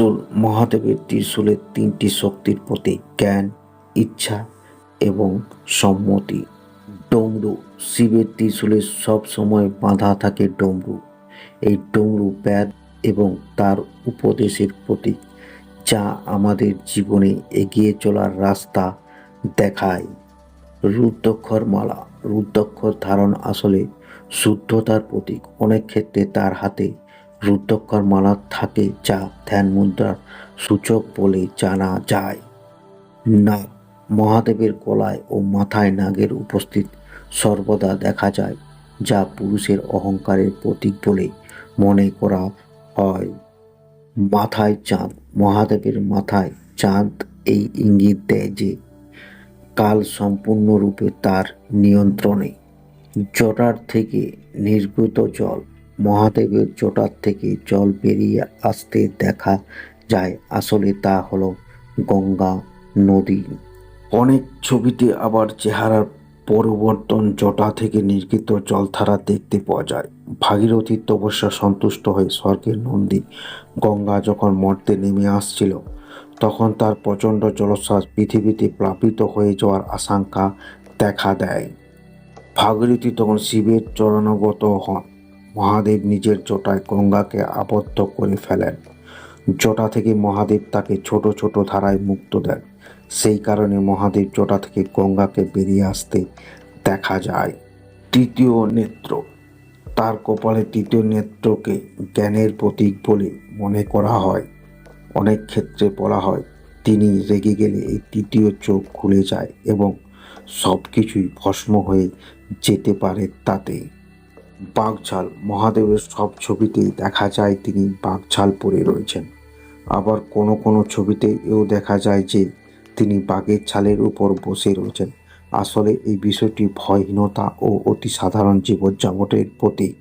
ত্রিশূল মহাদেবের ত্রিশূলের তিনটি শক্তির প্রতীক: জ্ঞান, ইচ্ছা এবং সম্মতি। ডমরু শিবের ত্রিশূলে সব সময় বাঁধা থাকে ডমরু। এই ডমরু বেদ এবং তার উপদেশের প্রতীক, যা আমাদের জীবনে এগিয়ে চলার রাস্তা দেখায়। রুদ্রাক্ষর মালা রুদ্রাক্ষর ধারণ আসলে শুদ্ধতার প্রতীক। অনেক ক্ষেত্রে তার হাতে রুদ্রাক্ষর মালা থাকে, যা ধ্যান মুদ্রার সূচক বলে জানা যায়। নাগ মহাদেবের গলায় ও মাথায় নাগের উপস্থিত সর্বদা দেখা যায়, যা পুরুষের অহংকারের প্রতীক বলে মনে করা হয়। মাথায় চাঁদ মহাদেবের মাথায় চাঁদ এই ইঙ্গিত দেয় যে কাল সম্পূর্ণরূপে তার নিয়ন্ত্রণে। জটার থেকে নির্গত জল মহাদেবের জটার থেকে জল বেরিয়ে আসতে দেখা যায়, আসলে তা হলো গঙ্গা নদী। অনেক ছবিতে আবার চেহারার পরিবর্তন জটা থেকে নির্গত জলধারা দেখতে পাওয়া যায়। ভাগীরথীর তপস্যা সন্তুষ্ট হয়ে স্বর্গের নন্দী গঙ্গা যখন মর্তে নেমে আসছিল, তখন তার প্রচণ্ড জলোচ্ছ্বাস পৃথিবীতে প্লাবিত হয়ে যাওয়ার আশঙ্কা দেখা দেয়। ভাগীরথী তখন শিবের চরণাগত হন। মহাদেব নিজের জটায় গঙ্গাকে আবদ্ধ করে ফেলেন। জটা থেকে মহাদেব তাকে ছোট ছোট ধারায় মুক্ত দেন। সেই কারণে মহাদেব জটা থেকে গঙ্গাকে বেরিয়ে আসতে দেখা যায়। তৃতীয় নেত্র তার কপালে তৃতীয় নেত্রকে জ্ঞানের প্রতীক বলে মনে করা হয়। অনেক ক্ষেত্রে বলা হয়, তিনি রেগে গেলে এই তৃতীয় চোখ খুলে যায় এবং সব কিছুই ভস্ম হয়ে যেতে পারে তাতে। বাঘঝাল মহাদেবের সব ছবিতেই দেখা যায় তিনি বাঘঝাল পরে রয়েছেন। আবার কোনো কোনো ছবিতে এও দেখা যায় যে তিনি বাঘের ছালের উপর বসে রয়েছেন। আসলে এই বিষয়টি ভয়হীনতা ও অতি সাধারণ জীবনযাপনের প্রতীক।